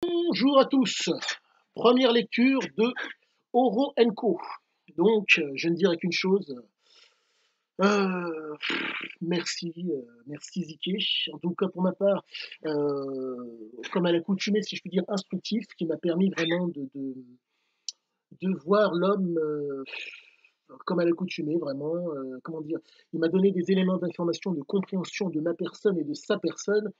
Bonjour à tous. Première lecture de Oro Co. Donc, je ne dirais qu'une chose. Euh, merci, merci Ziké. En tout cas, pour ma part, comme à l'accoutumée, si je puis dire, instructif, qui m'a permis vraiment de voir l'homme comme à l'accoutumée, vraiment. Comment dire. Il m'a donné des éléments d'information, de compréhension de ma personne et de sa personne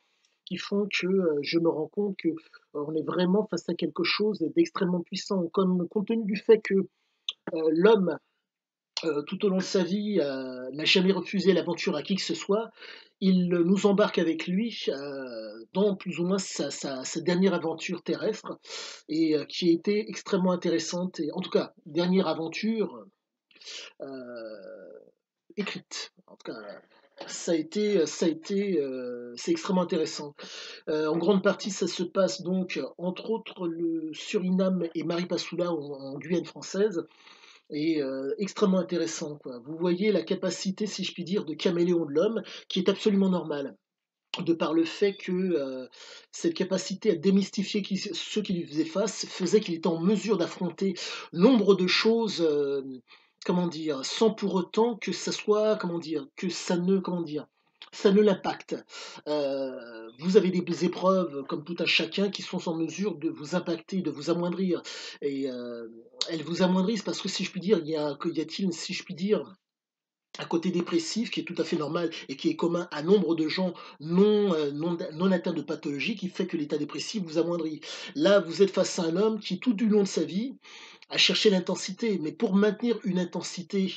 qui font que je me rends compte que on est vraiment face à quelque chose d'extrêmement puissant. Comme compte tenu du fait que l'homme, tout au long de sa vie, n'a jamais refusé l'aventure à qui que ce soit, il nous embarque avec lui dans plus ou moins sa dernière aventure terrestre et qui a été extrêmement intéressante. Et en tout cas, dernière aventure écrite. En tout cas, c'est extrêmement intéressant. En grande partie, ça se passe donc, entre autres, le Suriname et Maripasoula en Guyane française, et extrêmement intéressant, quoi. Vous voyez la capacité, si je puis dire, de caméléon de l'homme, qui est absolument normale, de par le fait que cette capacité à démystifier ceux qui lui faisaient face faisait qu'il était en mesure d'affronter nombre de choses. Comment dire, sans pour autant que ça soit, comment dire, que ça ne, comment dire, ça ne l'impacte. Vous avez des épreuves, comme tout un chacun, qui sont en mesure de vous impacter, de vous amoindrir. Et elles vous amoindrissent parce que, si je puis dire, y a-t-il, si je puis dire, un côté dépressif qui est tout à fait normal et qui est commun à nombre de gens non atteints de pathologie, qui fait que l'état dépressif vous amoindrit. Là, vous êtes face à un homme qui, tout du long de sa vie, a cherché l'intensité, mais pour maintenir une intensité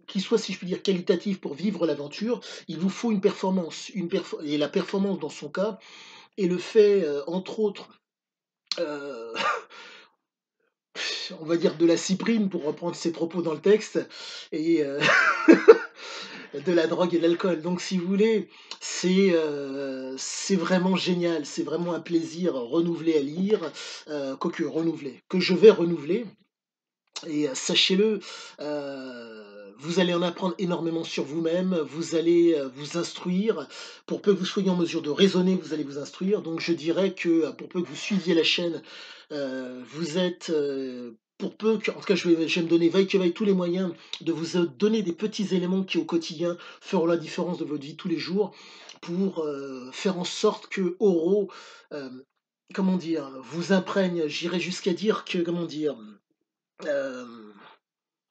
qui soit, si je puis dire, qualitative pour vivre l'aventure, il vous faut une performance. Et la performance, dans son cas, est le fait, entre autres, euh, on va dire de la cyprine, pour reprendre ses propos dans le texte, et de la drogue et de l'alcool. Donc, si vous voulez, c'est vraiment génial, c'est vraiment un plaisir renouvelé à lire, quoique renouvelé, que je vais renouveler. Et sachez-le, vous allez en apprendre énormément sur vous-même, vous allez vous instruire. Pour peu que vous soyez en mesure de raisonner, vous allez vous instruire. Donc je dirais que pour peu que vous suiviez la chaîne, vous êtes, pour peu que, en tout cas je vais me donner vaille que vaille tous les moyens de vous donner des petits éléments qui au quotidien feront la différence de votre vie tous les jours pour faire en sorte que Oro, euh, comment dire, vous imprègne, j'irais jusqu'à dire que, comment dire, euh,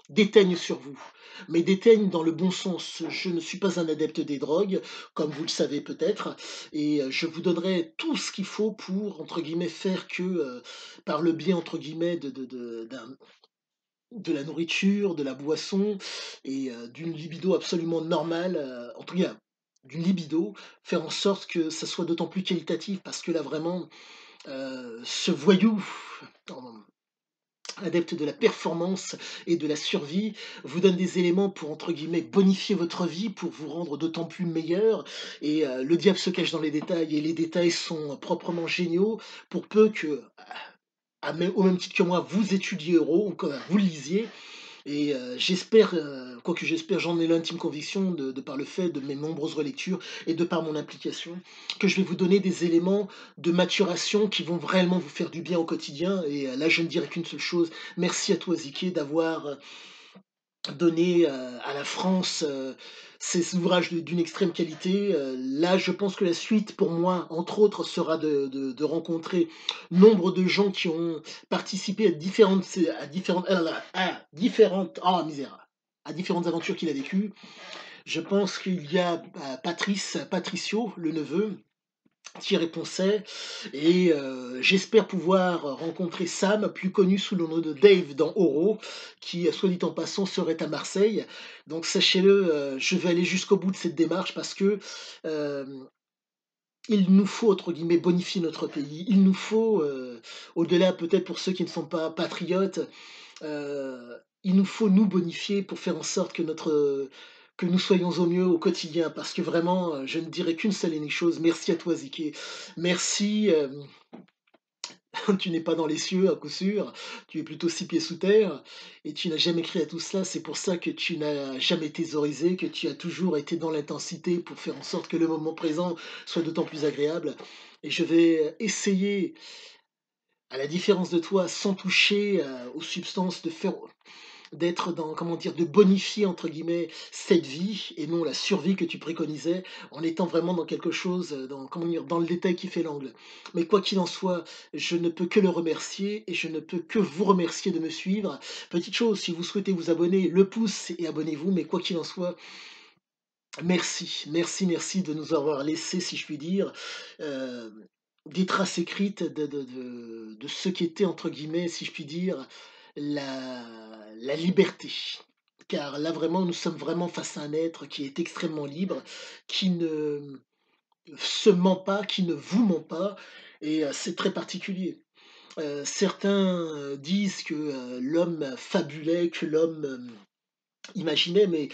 déteigne sur vous, mais déteigne dans le bon sens. Je ne suis pas un adepte des drogues, comme vous le savez peut-être, et je vous donnerai tout ce qu'il faut pour, entre guillemets, faire que, par le biais, entre guillemets, de la nourriture, de la boisson, et d'une libido absolument normale, en tout cas, d'une libido, faire en sorte que ça soit d'autant plus qualitatif, parce que là, vraiment, ce voyou, adepte de la performance et de la survie, vous donne des éléments pour, entre guillemets, bonifier votre vie, pour vous rendre d'autant plus meilleur. Et le diable se cache dans les détails, et les détails sont proprement géniaux, pour peu que, au même titre que moi, vous étudiez Euro, ou que vous le lisiez, et j'espère, quoique j'espère, j'en ai l'intime conviction, de par le fait de mes nombreuses relectures et de par mon implication, que je vais vous donner des éléments de maturation qui vont réellement vous faire du bien au quotidien. Et là, je ne dirais qu'une seule chose. Merci à toi, Ziké, d'avoir donné à la France ces ouvrages d'une extrême qualité. Là, je pense que la suite, pour moi, entre autres, sera de rencontrer nombre de gens qui ont participé à différentes aventures qu'il a vécues. Je pense qu'il y a Patricio, le neveu, Thierry Poncet, et j'espère pouvoir rencontrer Sam, plus connu sous le nom de Dave dans Oro, qui, soit dit en passant, serait à Marseille. Donc sachez-le, je vais aller jusqu'au bout de cette démarche parce que euh, il nous faut, entre guillemets, bonifier notre pays. Il nous faut, au-delà peut-être pour ceux qui ne sont pas patriotes, il nous faut nous bonifier pour faire en sorte que nous soyons au mieux au quotidien. Parce que vraiment, je ne dirais qu'une seule et unique chose. Merci à toi, Ziké. Merci. tu n'es pas dans les cieux à coup sûr, tu es plutôt 6 pieds sous terre et tu n'as jamais crié à tout cela. C'est pour ça que tu n'as jamais thésaurisé, que tu as toujours été dans l'intensité pour faire en sorte que le moment présent soit d'autant plus agréable et je vais essayer, à la différence de toi, sans toucher, aux substances, d'être dans, comment dire, de «bonifier» entre guillemets cette vie et non la survie que tu préconisais, en étant vraiment dans quelque chose, dans, comment dire, dans le détail qui fait l'angle. Mais quoi qu'il en soit, je ne peux que le remercier et je ne peux que vous remercier de me suivre. Petite chose, si vous souhaitez vous abonner, le pouce et abonnez-vous, mais quoi qu'il en soit, merci, merci, merci de nous avoir laissé, si je puis dire, heu, des traces écrites de ce qu'était, entre guillemets, si je puis dire, la liberté. Car là, vraiment, nous sommes vraiment face à un être qui est extrêmement libre, qui ne se ment pas, qui ne vous ment pas et c'est très particulier. Certains, disent que, l'homme fabulait, que l'homme, imaginait, mais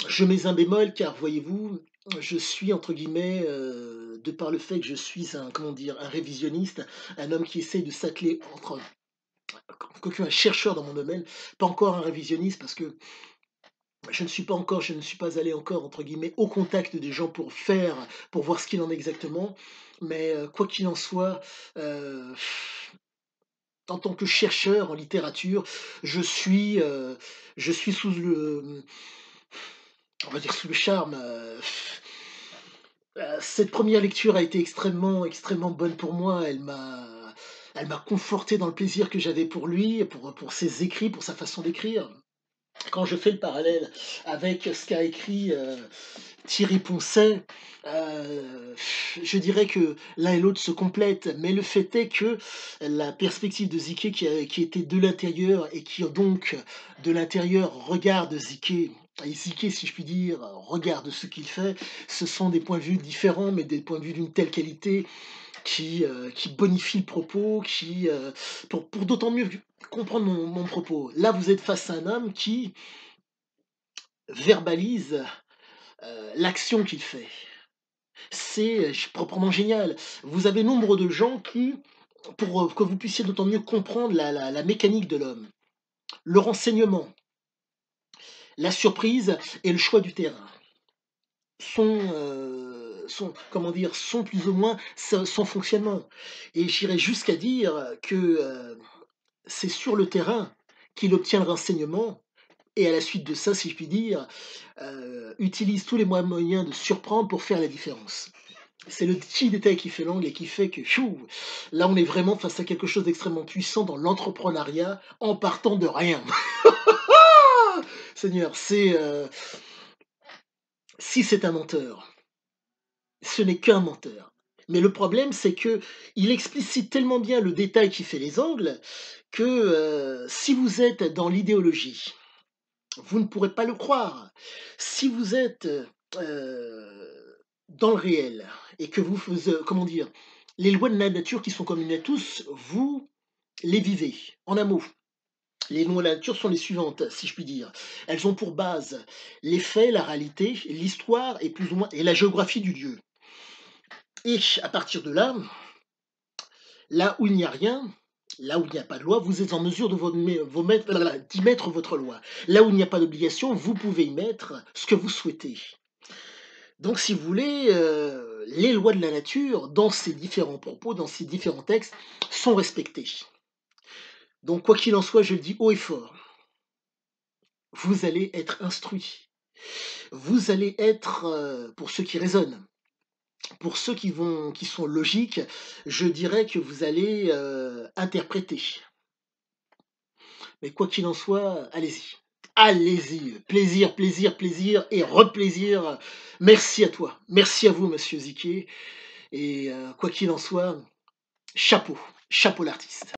je mets un bémol car voyez-vous, je suis entre guillemets, de par le fait que je suis un, comment dire, un révisionniste, un homme qui essaye de s'atteler entre quoique un chercheur dans mon domaine, pas encore un révisionniste parce que je ne suis pas allé encore entre guillemets «au contact» des gens pour voir ce qu'il en est exactement. Mais quoi qu'il en soit, heu, en tant que chercheur en littérature, je suis, heu, je suis sous le, on va dire sous le charme, cette première lecture a été extrêmement, extrêmement bonne pour moi. Elle m'a conforté dans le plaisir que j'avais pour lui, pour ses écrits, pour sa façon d'écrire. Quand je fais le parallèle avec ce qu'a écrit, Thierry Poncet, je dirais que l'un et l'autre se complètent, mais le fait est que la perspective de Ziquet qui était de l'intérieur et qui donc de l'intérieur regarde Ziquet et Ziquet, si je puis dire, regarde ce qu'il fait, ce sont des points de vue différents, mais des points de vue d'une telle qualité qui bonifie le propos, pour d'autant mieux comprendre mon propos. Là, vous êtes face à un homme qui verbalise, l'action qu'il fait. C'est proprement génial. Vous avez nombre de gens qui, pour que vous puissiez d'autant mieux comprendre la mécanique de l'homme, le renseignement, la surprise et le choix du terrain comment dire, sont plus ou moins son fonctionnement. Et j'irais jusqu'à dire que c'est sur le terrain qu'il obtient le renseignement et à la suite de ça, si je puis dire, utilise tous les moyens de surprendre pour faire la différence. C'est le petit détail qui fait l'angle et qui fait que, chou, là, on est vraiment face à quelque chose d'extrêmement puissant dans l'entrepreneuriat en partant de rien. Seigneur, si c'est un menteur, ce n'est qu'un menteur. Mais le problème, c'est que il explicite tellement bien le détail qui fait les angles que si vous êtes dans l'idéologie, vous ne pourrez pas le croire. Si vous êtes dans le réel et que vous faisiez, comment dire, les lois de la nature qui sont communes à tous, vous les vivez. En un mot, les lois de la nature sont les suivantes, si je puis dire. Elles ont pour base les faits, la réalité, l'histoire et plus ou moins et la géographie du lieu. Et à partir de là, là où il n'y a rien, là où il n'y a pas de loi, vous êtes en mesure d'y mettre votre loi. Là où il n'y a pas d'obligation, vous pouvez y mettre ce que vous souhaitez. Donc, si vous voulez, les lois de la nature, dans ces différents propos, dans ces différents textes, sont respectées. Donc, quoi qu'il en soit, je le dis haut et fort, vous allez être instruits. Vous allez être, pour ceux qui raisonnent, pour ceux qui sont logiques, je dirais que vous allez interpréter. Mais quoi qu'il en soit, allez-y. Allez-y. Plaisir, plaisir, plaisir et replaisir. Merci à toi. Merci à vous, monsieur Ziquier. Et quoi qu'il en soit, chapeau. Chapeau l'artiste.